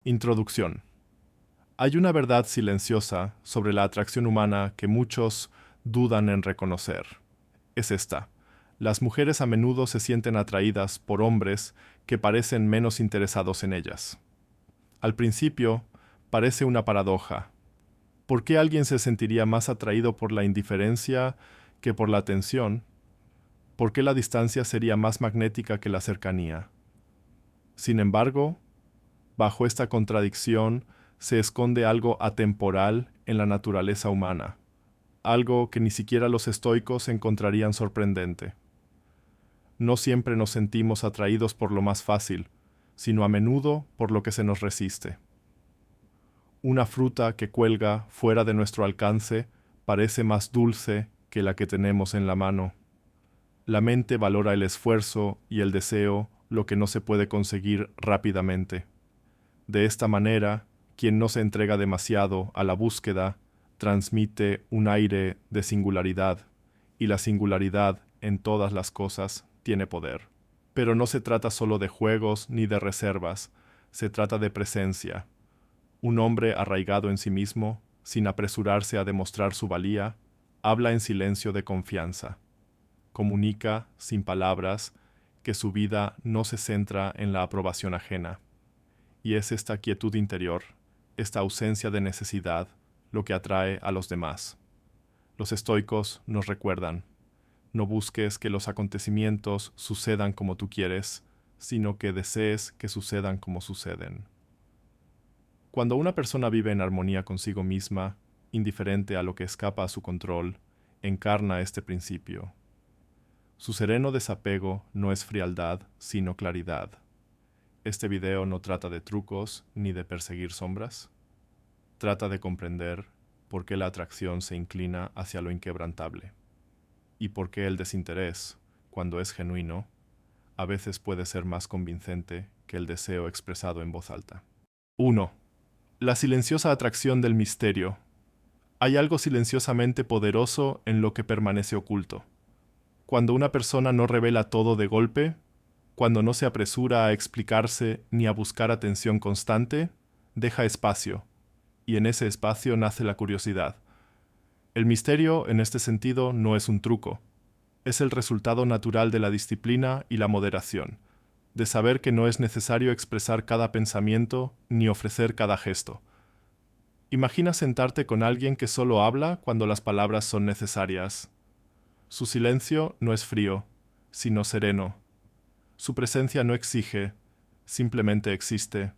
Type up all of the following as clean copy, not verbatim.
Introducción. Hay una verdad silenciosa sobre la atracción humana que muchos dudan en reconocer. Es esta. Las mujeres a menudo se sienten atraídas por hombres que parecen menos interesados en ellas. Al principio, parece una paradoja. ¿Por qué alguien se sentiría más atraído por la indiferencia que por la atención? ¿Por qué la distancia sería más magnética que la cercanía? Sin embargo, bajo esta contradicción se esconde algo atemporal en la naturaleza humana, algo que ni siquiera los estoicos encontrarían sorprendente. No siempre nos sentimos atraídos por lo más fácil, sino a menudo por lo que se nos resiste. Una fruta que cuelga fuera de nuestro alcance parece más dulce que la que tenemos en la mano. La mente valora el esfuerzo y el deseo, lo que no se puede conseguir rápidamente. De esta manera, quien no se entrega demasiado a la búsqueda transmite un aire de singularidad, y la singularidad en todas las cosas tiene poder. Pero no se trata solo de juegos ni de reservas, se trata de presencia. Un hombre arraigado en sí mismo, sin apresurarse a demostrar su valía, habla en silencio de confianza. Comunica, sin palabras, que su vida no se centra en la aprobación ajena. Y es esta quietud interior, esta ausencia de necesidad, lo que atrae a los demás. Los estoicos nos recuerdan: no busques que los acontecimientos sucedan como tú quieres, sino que desees que sucedan como suceden. Cuando una persona vive en armonía consigo misma, indiferente a lo que escapa a su control, encarna este principio. Su sereno desapego no es frialdad, sino claridad. Este video no trata de trucos ni de perseguir sombras. Trata de comprender por qué la atracción se inclina hacia lo inquebrantable y por qué el desinterés, cuando es genuino, a veces puede ser más convincente que el deseo expresado en voz alta. 1. La silenciosa atracción del misterio. Hay algo silenciosamente poderoso en lo que permanece oculto. Cuando una persona no revela todo de golpe, cuando no se apresura a explicarse ni a buscar atención constante, deja espacio, y en ese espacio nace la curiosidad. El misterio, en este sentido, no es un truco. Es el resultado natural de la disciplina y la moderación, de saber que no es necesario expresar cada pensamiento ni ofrecer cada gesto. Imagina sentarte con alguien que solo habla cuando las palabras son necesarias. Su silencio no es frío, sino sereno. Su presencia no exige, simplemente existe.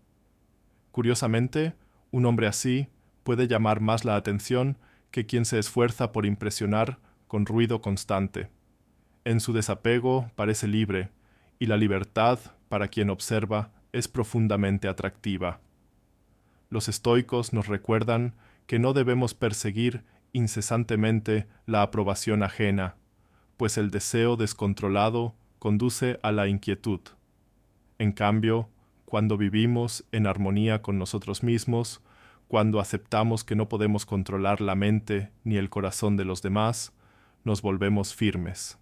Curiosamente, un hombre así puede llamar más la atención que quien se esfuerza por impresionar con ruido constante. En su desapego parece libre, y la libertad, para quien observa, es profundamente atractiva. Los estoicos nos recuerdan que no debemos perseguir incesantemente la aprobación ajena, pues el deseo descontrolado conduce a la inquietud. En cambio, cuando vivimos en armonía con nosotros mismos, cuando aceptamos que no podemos controlar la mente ni el corazón de los demás, nos volvemos firmes.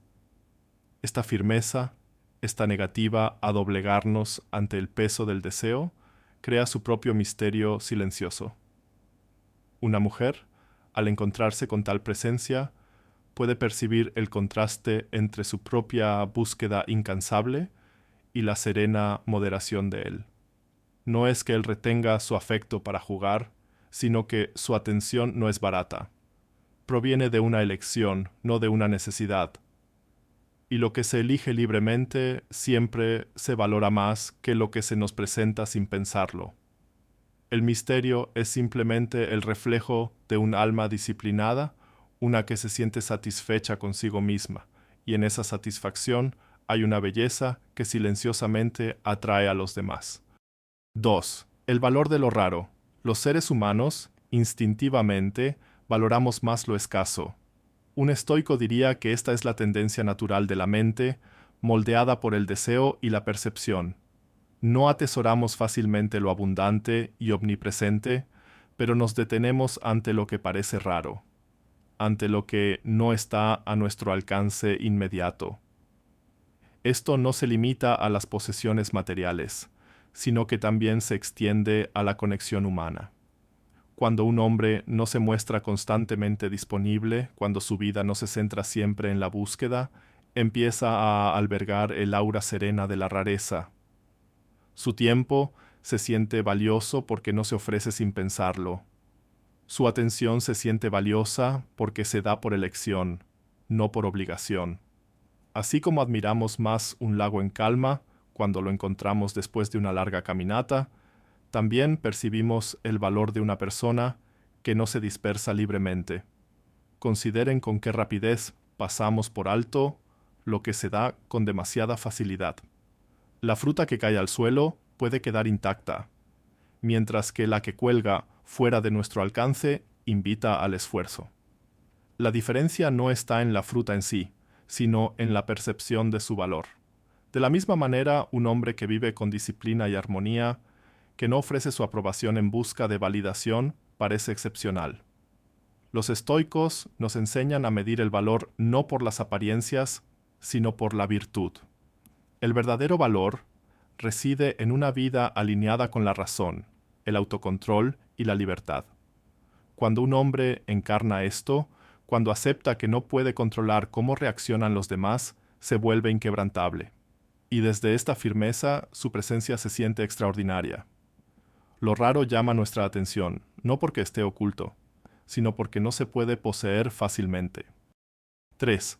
Esta firmeza, esta negativa a doblegarnos ante el peso del deseo, crea su propio misterio silencioso. Una mujer, al encontrarse con tal presencia, puede percibir el contraste entre su propia búsqueda incansable y la serena moderación de él. No es que él retenga su afecto para jugar, sino que su atención no es barata. Proviene de una elección, no de una necesidad. Y lo que se elige libremente siempre se valora más que lo que se nos presenta sin pensarlo. El misterio es simplemente el reflejo de un alma disciplinada, una que se siente satisfecha consigo misma, y en esa satisfacción hay una belleza que silenciosamente atrae a los demás. 2. El valor de lo raro. Los seres humanos, instintivamente, valoramos más lo escaso. Un estoico diría que esta es la tendencia natural de la mente, moldeada por el deseo y la percepción. No atesoramos fácilmente lo abundante y omnipresente, pero nos detenemos ante lo que parece raro, ante lo que no está a nuestro alcance inmediato. Esto no se limita a las posesiones materiales, sino que también se extiende a la conexión humana. Cuando un hombre no se muestra constantemente disponible, cuando su vida no se centra siempre en la búsqueda, empieza a albergar el aura serena de la rareza. Su tiempo se siente valioso porque no se ofrece sin pensarlo. Su atención se siente valiosa porque se da por elección, no por obligación. Así como admiramos más un lago en calma cuando lo encontramos después de una larga caminata, también percibimos el valor de una persona que no se dispersa libremente. Consideren con qué rapidez pasamos por alto lo que se da con demasiada facilidad. La fruta que cae al suelo puede quedar intacta, mientras que la que cuelga fuera de nuestro alcance invita al esfuerzo. La diferencia no está en la fruta en sí, sino en la percepción de su valor. De la misma manera, un hombre que vive con disciplina y armonía, que no ofrece su aprobación en busca de validación, parece excepcional. Los estoicos nos enseñan a medir el valor no por las apariencias, sino por la virtud. El verdadero valor reside en una vida alineada con la razón, el autocontrol y la libertad. Cuando un hombre encarna esto, cuando acepta que no puede controlar cómo reaccionan los demás, se vuelve inquebrantable. Y desde esta firmeza su presencia se siente extraordinaria. Lo raro llama nuestra atención, no porque esté oculto, sino porque no se puede poseer fácilmente. 3.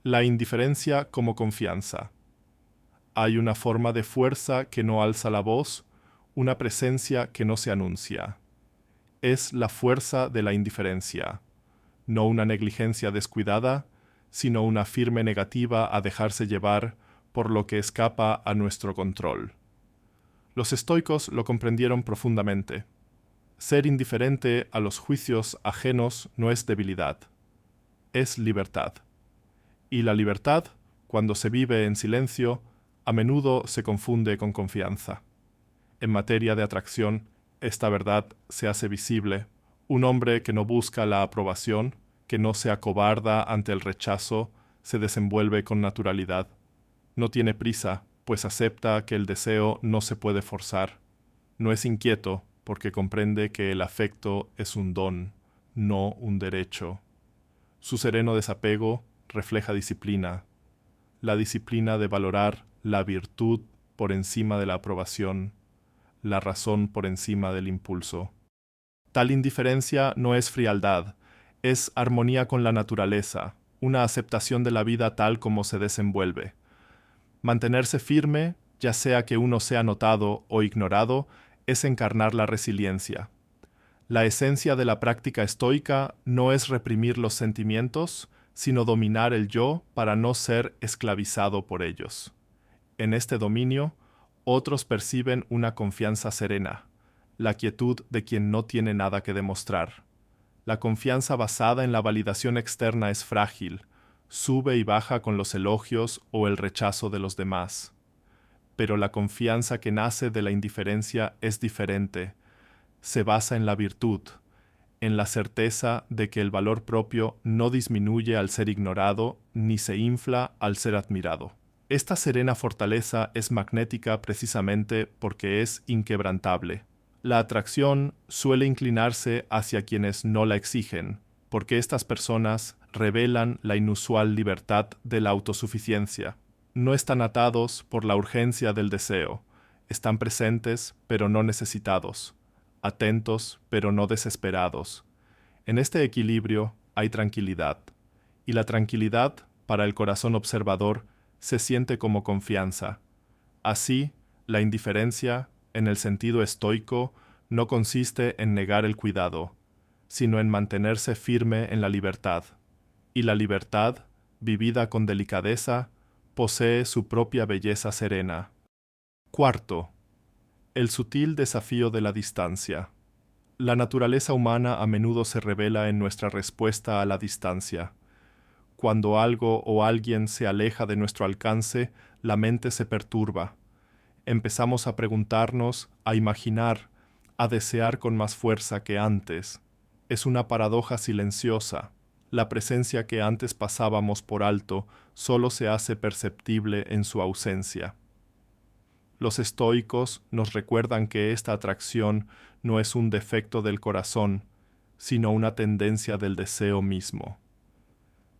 La indiferencia como confianza. Hay una forma de fuerza que no alza la voz, una presencia que no se anuncia. Es la fuerza de la indiferencia, no una negligencia descuidada, sino una firme negativa a dejarse llevar por lo que escapa a nuestro control. Los estoicos lo comprendieron profundamente. Ser indiferente a los juicios ajenos no es debilidad, es libertad. Y la libertad, cuando se vive en silencio, a menudo se confunde con confianza. En materia de atracción, esta verdad se hace visible. Un hombre que no busca la aprobación, que no se acobarda ante el rechazo, se desenvuelve con naturalidad. No tiene prisa, pues acepta que el deseo no se puede forzar. No es inquieto, porque comprende que el afecto es un don, no un derecho. Su sereno desapego refleja disciplina, la disciplina de valorar la virtud por encima de la aprobación, la razón por encima del impulso. Tal indiferencia no es frialdad, es armonía con la naturaleza, una aceptación de la vida tal como se desenvuelve. Mantenerse firme, ya sea que uno sea notado o ignorado, es encarnar la resiliencia. La esencia de la práctica estoica no es reprimir los sentimientos, sino dominar el yo para no ser esclavizado por ellos. En este dominio, otros perciben una confianza serena, la quietud de quien no tiene nada que demostrar. La confianza basada en la validación externa es frágil, sube y baja con los elogios o el rechazo de los demás. Pero la confianza que nace de la indiferencia es diferente, se basa en la virtud, en la certeza de que el valor propio no disminuye al ser ignorado ni se infla al ser admirado. Esta serena fortaleza es magnética precisamente porque es inquebrantable. La atracción suele inclinarse hacia quienes no la exigen, porque estas personas revelan la inusual libertad de la autosuficiencia. No están atados por la urgencia del deseo, están presentes pero no necesitados, atentos pero no desesperados. En este equilibrio hay tranquilidad, y la tranquilidad, para el corazón observador, se siente como confianza. Así, la indiferencia, en el sentido estoico, no consiste en negar el cuidado, sino en mantenerse firme en la libertad. Y la libertad, vivida con delicadeza, posee su propia belleza serena. 4. El sutil desafío de la distancia. La naturaleza humana a menudo se revela en nuestra respuesta a la distancia. Cuando algo o alguien se aleja de nuestro alcance, la mente se perturba. Empezamos a preguntarnos, a imaginar, a desear con más fuerza que antes. Es una paradoja silenciosa. La presencia que antes pasábamos por alto solo se hace perceptible en su ausencia. Los estoicos nos recuerdan que esta atracción no es un defecto del corazón, sino una tendencia del deseo mismo.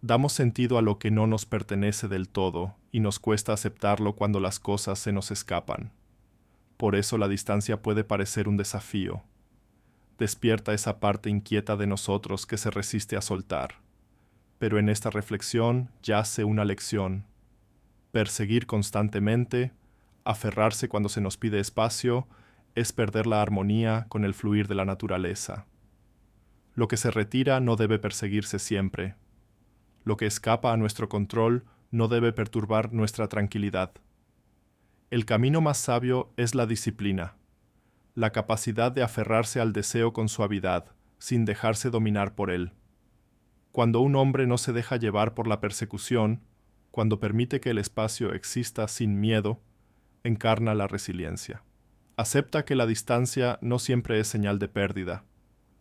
Damos sentido a lo que no nos pertenece del todo y nos cuesta aceptarlo cuando las cosas se nos escapan. Por eso la distancia puede parecer un desafío. Despierta esa parte inquieta de nosotros que se resiste a soltar. Pero en esta reflexión yace una lección. Perseguir constantemente, aferrarse cuando se nos pide espacio, es perder la armonía con el fluir de la naturaleza. Lo que se retira no debe perseguirse siempre. Lo que escapa a nuestro control no debe perturbar nuestra tranquilidad. El camino más sabio es la disciplina, la capacidad de aferrarse al deseo con suavidad, sin dejarse dominar por él. Cuando un hombre no se deja llevar por la persecución, cuando permite que el espacio exista sin miedo, encarna la resiliencia. Acepta que la distancia no siempre es señal de pérdida.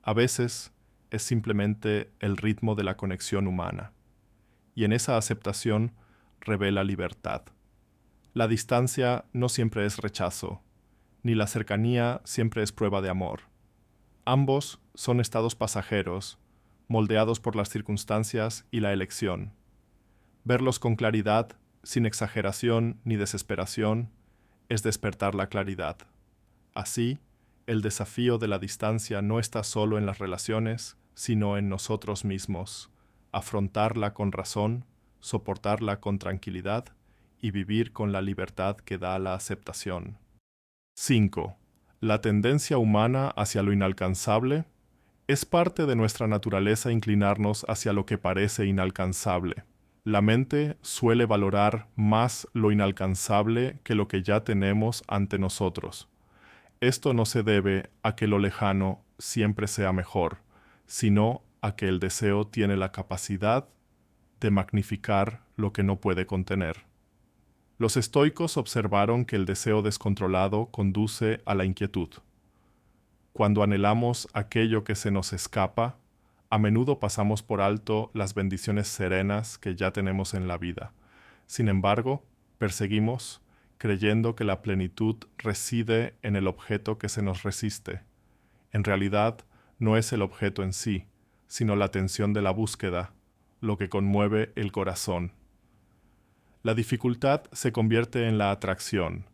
A veces es simplemente el ritmo de la conexión humana. Y en esa aceptación revela libertad. La distancia no siempre es rechazo, ni la cercanía siempre es prueba de amor. Ambos son estados pasajeros, moldeados por las circunstancias y la elección. Verlos con claridad, sin exageración ni desesperación, es despertar la claridad. Así, el desafío de la distancia no está solo en las relaciones, sino en nosotros mismos. Afrontarla con razón, soportarla con tranquilidad y vivir con la libertad que da la aceptación. 5. La tendencia humana hacia lo inalcanzable. Es parte de nuestra naturaleza inclinarnos hacia lo que parece inalcanzable. La mente suele valorar más lo inalcanzable que lo que ya tenemos ante nosotros. Esto no se debe a que lo lejano siempre sea mejor, sino a que el deseo tiene la capacidad de magnificar lo que no puede contener. Los estoicos observaron que el deseo descontrolado conduce a la inquietud. Cuando anhelamos aquello que se nos escapa, a menudo pasamos por alto las bendiciones serenas que ya tenemos en la vida. Sin embargo, perseguimos, creyendo que la plenitud reside en el objeto que se nos resiste. En realidad, no es el objeto en sí, sino la tensión de la búsqueda, lo que conmueve el corazón. La dificultad se convierte en la atracción,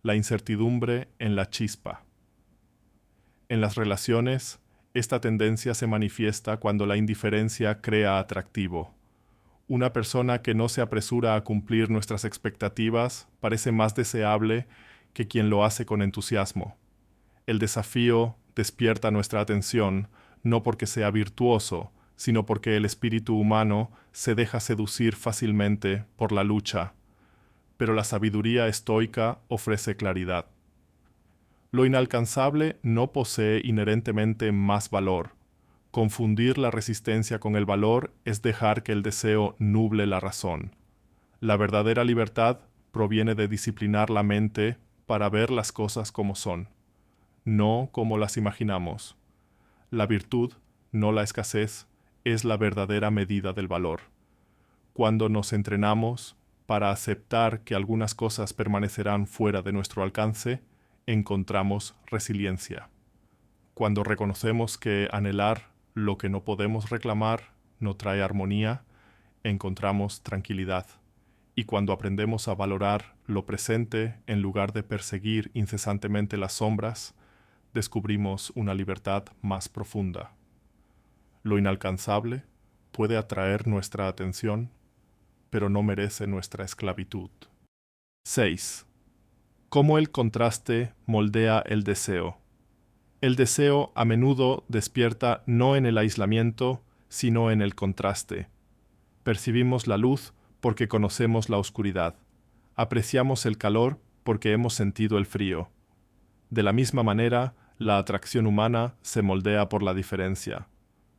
la incertidumbre en la chispa. En las relaciones, esta tendencia se manifiesta cuando la indiferencia crea atractivo. Una persona que no se apresura a cumplir nuestras expectativas parece más deseable que quien lo hace con entusiasmo. El desafío despierta nuestra atención, no porque sea virtuoso, sino porque el espíritu humano se deja seducir fácilmente por la lucha. Pero la sabiduría estoica ofrece claridad. Lo inalcanzable no posee inherentemente más valor. Confundir la resistencia con el valor es dejar que el deseo nuble la razón. La verdadera libertad proviene de disciplinar la mente para ver las cosas como son, no como las imaginamos. La virtud, no la escasez, es la verdadera medida del valor. Cuando nos entrenamos para aceptar que algunas cosas permanecerán fuera de nuestro alcance, encontramos resiliencia. Cuando reconocemos que anhelar lo que no podemos reclamar no trae armonía, encontramos tranquilidad. Y cuando aprendemos a valorar lo presente en lugar de perseguir incesantemente las sombras, descubrimos una libertad más profunda. Lo inalcanzable puede atraer nuestra atención, pero no merece nuestra esclavitud. 6. Cómo el contraste moldea el deseo. El deseo a menudo despierta no en el aislamiento, sino en el contraste. Percibimos la luz porque conocemos la oscuridad. Apreciamos el calor porque hemos sentido el frío. De la misma manera, la atracción humana se moldea por la diferencia,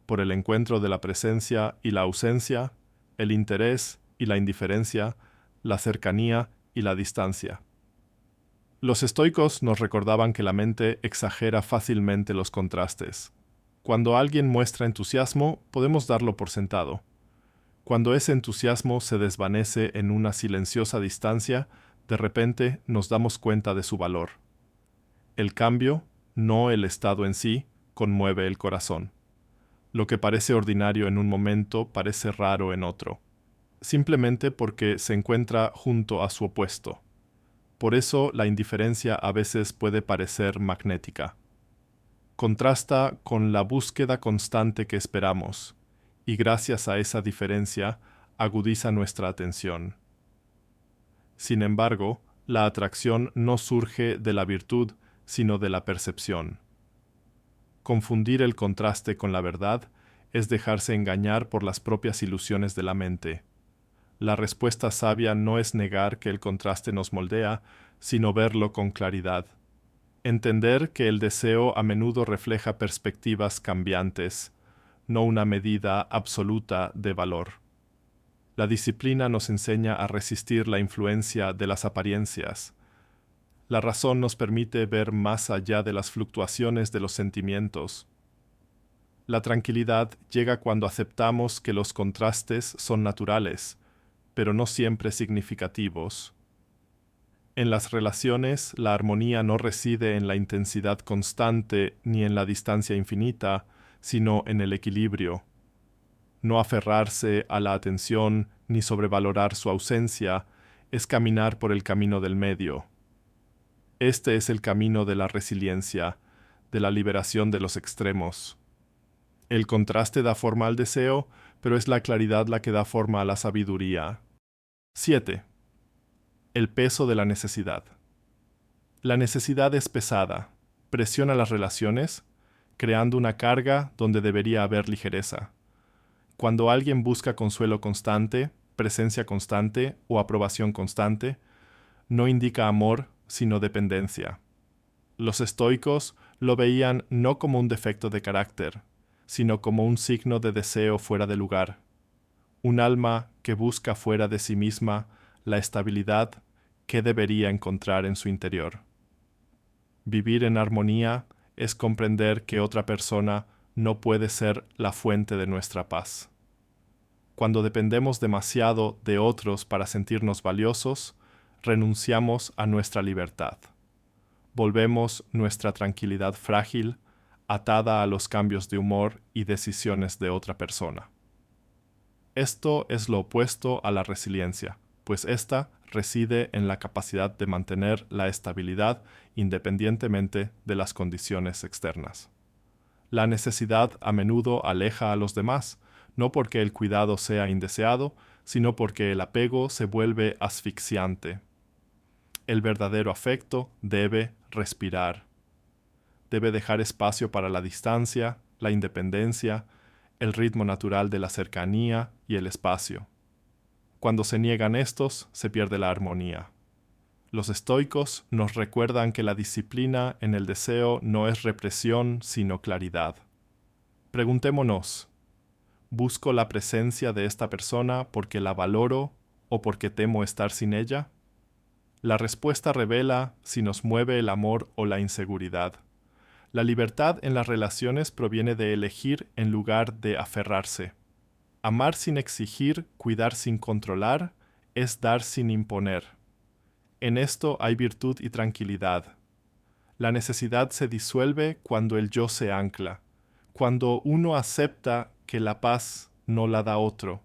por el encuentro de la presencia y la ausencia, el interés y la indiferencia, la cercanía y la distancia. Los estoicos nos recordaban que la mente exagera fácilmente los contrastes. Cuando alguien muestra entusiasmo, podemos darlo por sentado. Cuando ese entusiasmo se desvanece en una silenciosa distancia, De repente nos damos cuenta de su valor. El cambio, no el estado en sí, conmueve el corazón. Lo que parece ordinario en un momento parece raro en otro, simplemente porque se encuentra junto a su opuesto. Por eso la indiferencia a veces puede parecer magnética. Contrasta con la búsqueda constante que esperamos, y gracias a esa diferencia agudiza nuestra atención. Sin embargo, la atracción no surge de la virtud, sino de la percepción. Confundir el contraste con la verdad es dejarse engañar por las propias ilusiones de la mente. La respuesta sabia no es negar que el contraste nos moldea, sino verlo con claridad. Entender que el deseo a menudo refleja perspectivas cambiantes, no una medida absoluta de valor. La disciplina nos enseña a resistir la influencia de las apariencias. La razón nos permite ver más allá de las fluctuaciones de los sentimientos. La tranquilidad llega cuando aceptamos que los contrastes son naturales, pero no siempre significativos. En las relaciones, la armonía no reside en la intensidad constante ni en la distancia infinita, sino en el equilibrio. No aferrarse a la atención ni sobrevalorar su ausencia es caminar por el camino del medio. Este es el camino de la resiliencia, de la liberación de los extremos. El contraste da forma al deseo, pero es la claridad la que da forma a la sabiduría. 7. El peso de la necesidad. La necesidad es pesada, presiona las relaciones, creando una carga donde debería haber ligereza. Cuando alguien busca consuelo constante, presencia constante o aprobación constante, no indica amor, sino dependencia. Los estoicos lo veían no como un defecto de carácter, sino como un signo de deseo fuera de lugar. Un alma que busca fuera de sí misma la estabilidad que debería encontrar en su interior. Vivir en armonía es comprender que otra persona no puede ser la fuente de nuestra paz. Cuando dependemos demasiado de otros para sentirnos valiosos, renunciamos a nuestra libertad. Volvemos nuestra tranquilidad frágil, atada a los cambios de humor y decisiones de otra persona. Esto es lo opuesto a la resiliencia, pues ésta reside en la capacidad de mantener la estabilidad independientemente de las condiciones externas. La necesidad a menudo aleja a los demás, no porque el cuidado sea indeseado, sino porque el apego se vuelve asfixiante. El verdadero afecto debe respirar. Debe dejar espacio para la distancia, la independencia, el ritmo natural de la cercanía y el espacio. Cuando se niegan estos, se pierde la armonía. Los estoicos nos recuerdan que la disciplina en el deseo no es represión, sino claridad. Preguntémonos, ¿busco la presencia de esta persona porque la valoro o porque temo estar sin ella? La respuesta revela si nos mueve el amor o la inseguridad. La libertad en las relaciones proviene de elegir en lugar de aferrarse. Amar sin exigir, cuidar sin controlar, es dar sin imponer. En esto hay virtud y tranquilidad. La necesidad se disuelve cuando el yo se ancla, cuando uno acepta que la paz no la da otro,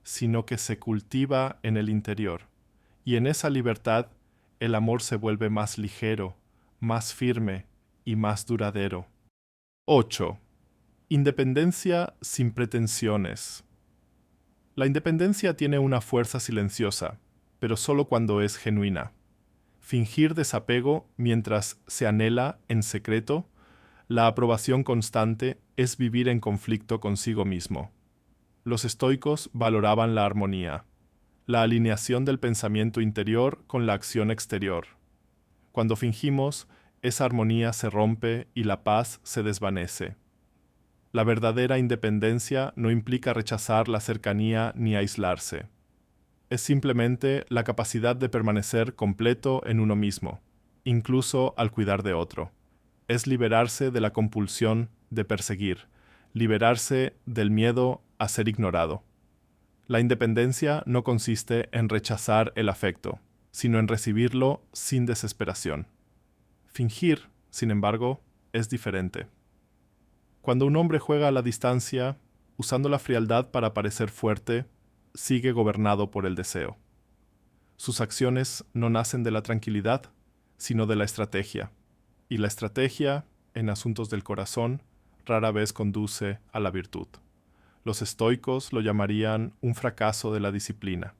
sino que se cultiva en el interior. Y en esa libertad, el amor se vuelve más ligero, más firme y más duradero. 8. Independencia sin pretensiones. La independencia tiene una fuerza silenciosa, pero solo cuando es genuina. Fingir desapego mientras se anhela en secreto, la aprobación constante es vivir en conflicto consigo mismo. Los estoicos valoraban la armonía, la alineación del pensamiento interior con la acción exterior. Cuando fingimos, esa armonía se rompe y la paz se desvanece. La verdadera independencia no implica rechazar la cercanía ni aislarse. Es simplemente la capacidad de permanecer completo en uno mismo, incluso al cuidar de otro. Es liberarse de la compulsión de perseguir, liberarse del miedo a ser ignorado. La independencia no consiste en rechazar el afecto, sino en recibirlo sin desesperación. Fingir, sin embargo, es diferente. Cuando un hombre juega a la distancia, usando la frialdad para parecer fuerte, sigue gobernado por el deseo. Sus acciones no nacen de la tranquilidad, sino de la estrategia. Y la estrategia, en asuntos del corazón, rara vez conduce a la virtud. Los estoicos lo llamarían un fracaso de la disciplina,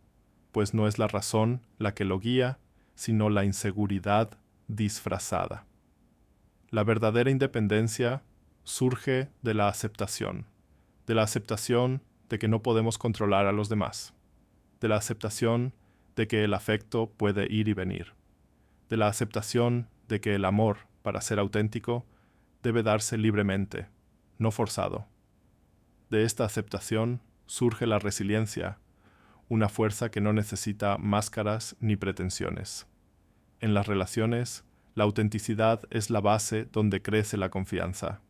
pues no es la razón la que lo guía, sino la inseguridad disfrazada. La verdadera independencia surge de la aceptación de que no podemos controlar a los demás, de la aceptación de que el afecto puede ir y venir, de la aceptación de que el amor, para ser auténtico, debe darse libremente, no forzado. De esta aceptación surge la resiliencia, una fuerza que no necesita máscaras ni pretensiones. En las relaciones, la autenticidad es la base donde crece la confianza.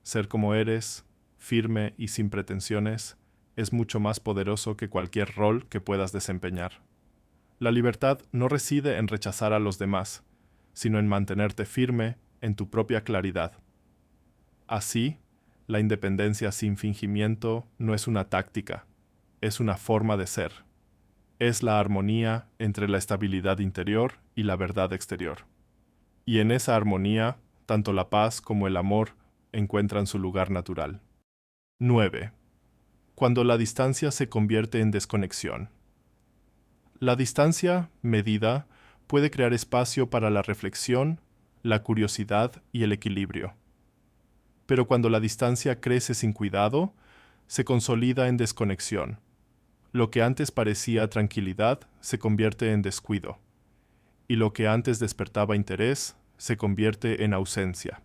Ser como eres, firme y sin pretensiones, es mucho más poderoso que cualquier rol que puedas desempeñar. La libertad no reside en rechazar a los demás, sino en mantenerte firme en tu propia claridad. Así, la independencia sin fingimiento no es una táctica, es una forma de ser. Es la armonía entre la estabilidad interior y la verdad exterior. Y en esa armonía, tanto la paz como el amor encuentran su lugar natural. 9. Cuando la distancia se convierte en desconexión. La distancia medida puede crear espacio para la reflexión, la curiosidad y el equilibrio. Pero cuando la distancia crece sin cuidado, se consolida en desconexión. Lo que antes parecía tranquilidad se convierte en descuido, y lo que antes despertaba interés se convierte en ausencia.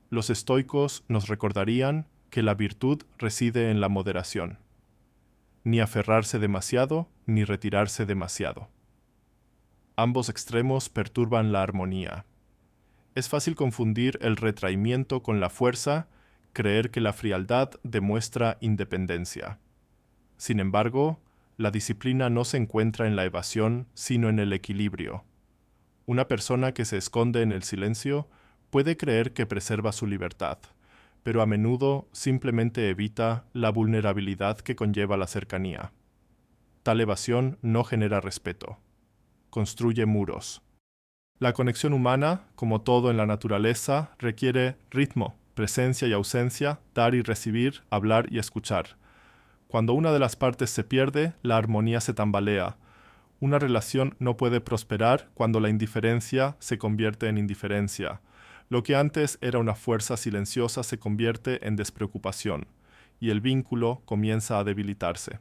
Los estoicos nos recordarían que la virtud reside en la moderación. Ni aferrarse demasiado, ni retirarse demasiado. Ambos extremos perturban la armonía. Es fácil confundir el retraimiento con la fuerza, creer que la frialdad demuestra independencia. Sin embargo, la disciplina no se encuentra en la evasión, sino en el equilibrio. Una persona que se esconde en el silencio puede creer que preserva su libertad, pero a menudo simplemente evita la vulnerabilidad que conlleva la cercanía. Tal evasión no genera respeto. Construye muros. La conexión humana, como todo en la naturaleza, requiere ritmo, presencia y ausencia, dar y recibir, hablar y escuchar. Cuando una de las partes se pierde, la armonía se tambalea. Una relación no puede prosperar cuando la indiferencia se convierte en indiferencia. Lo que antes era una fuerza silenciosa se convierte en despreocupación, y el vínculo comienza a debilitarse.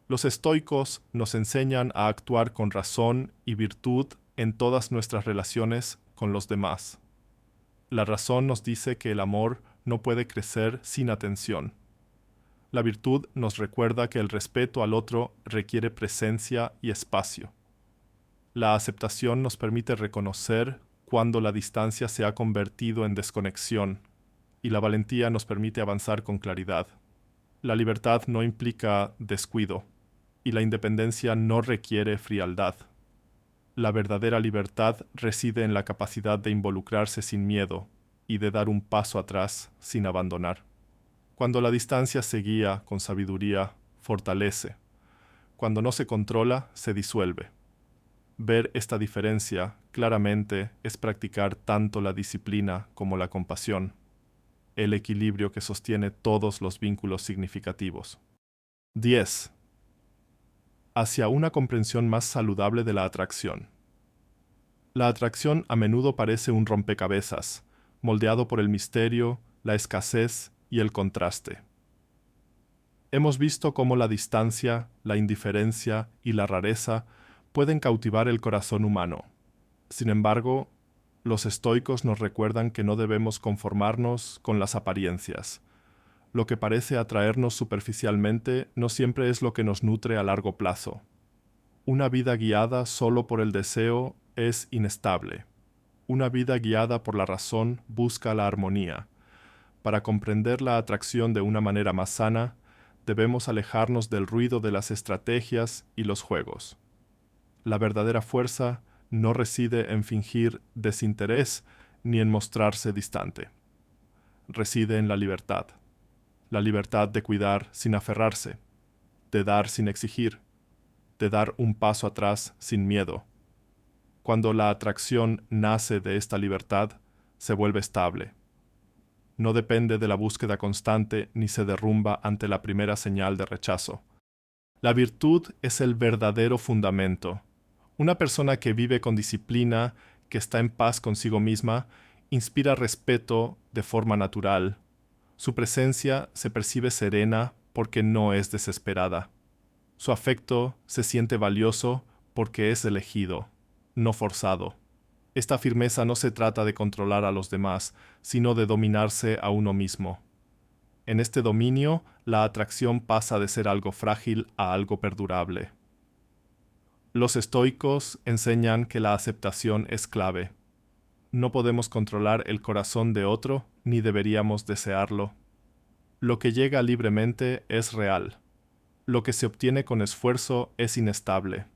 Los estoicos nos enseñan a actuar con razón y virtud en todas nuestras relaciones con los demás. La razón nos dice que el amor no puede crecer sin atención. La virtud nos recuerda que el respeto al otro requiere presencia y espacio. La aceptación nos permite reconocer cuando la distancia se ha convertido en desconexión, y la valentía nos permite avanzar con claridad. La libertad no implica descuido, y la independencia no requiere frialdad. La verdadera libertad reside en la capacidad de involucrarse sin miedo y de dar un paso atrás sin abandonar. Cuando la distancia se guía con sabiduría, fortalece. Cuando no se controla, se disuelve. Ver esta diferencia claramente es practicar tanto la disciplina como la compasión, el equilibrio que sostiene todos los vínculos significativos. 10. Hacia una comprensión más saludable de la atracción. La atracción a menudo parece un rompecabezas, moldeado por el misterio, la escasez y el contraste. Hemos visto cómo la distancia, la indiferencia y la rareza pueden cautivar el corazón humano. Sin embargo, los estoicos nos recuerdan que no debemos conformarnos con las apariencias. Lo que parece atraernos superficialmente no siempre es lo que nos nutre a largo plazo. Una vida guiada solo por el deseo es inestable. Una vida guiada por la razón busca la armonía. Para comprender la atracción de una manera más sana, debemos alejarnos del ruido de las estrategias y los juegos. La verdadera fuerza no reside en fingir desinterés ni en mostrarse distante. Reside en la libertad de cuidar sin aferrarse, de dar sin exigir, de dar un paso atrás sin miedo. Cuando la atracción nace de esta libertad, se vuelve estable. No depende de la búsqueda constante ni se derrumba ante la primera señal de rechazo. La virtud es el verdadero fundamento. Una persona que vive con disciplina, que está en paz consigo misma, inspira respeto de forma natural. Su presencia se percibe serena porque no es desesperada. Su afecto se siente valioso porque es elegido, no forzado. Esta firmeza no se trata de controlar a los demás, sino de dominarse a uno mismo. En este dominio, la atracción pasa de ser algo frágil a algo perdurable. Los estoicos enseñan que la aceptación es clave. No podemos controlar el corazón de otro, ni deberíamos desearlo. Lo que llega libremente es real. Lo que se obtiene con esfuerzo es inestable.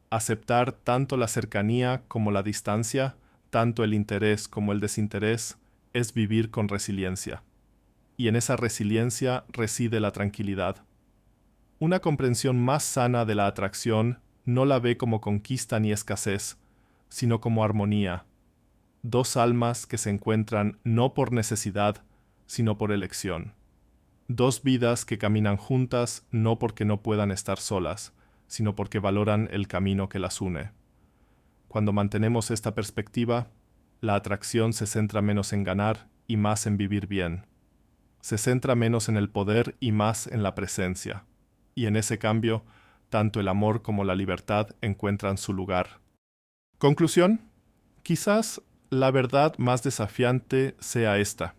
Aceptar tanto la cercanía como la distancia, tanto el interés como el desinterés, es vivir con resiliencia. Y en esa resiliencia reside la tranquilidad. Una comprensión más sana de la atracción no la ve como conquista ni escasez, sino como armonía. Dos almas que se encuentran no por necesidad, sino por elección. Dos vidas que caminan juntas no porque no puedan estar solas, sino porque valoran el camino que las une. Cuando mantenemos esta perspectiva, la atracción se centra menos en ganar y más en vivir bien. Se centra menos en el poder y más en la presencia. Y en ese cambio, tanto el amor como la libertad encuentran su lugar. Conclusión: quizás la verdad más desafiante sea esta: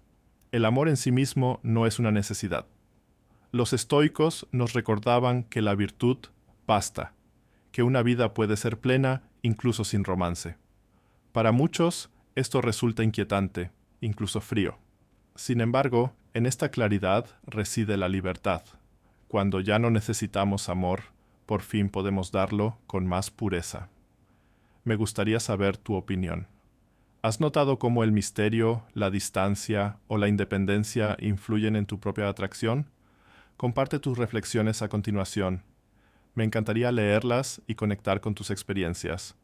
el amor en sí mismo no es una necesidad. Los estoicos nos recordaban que la virtud basta, que una vida puede ser plena incluso sin romance. Para muchos, esto resulta inquietante, incluso frío. Sin embargo, en esta claridad reside la libertad. Cuando ya no necesitamos amor, por fin podemos darlo con más pureza. Me gustaría saber tu opinión. ¿Has notado cómo el misterio, la distancia o la independencia influyen en tu propia atracción? Comparte tus reflexiones a continuación. Me encantaría leerlas y conectar con tus experiencias.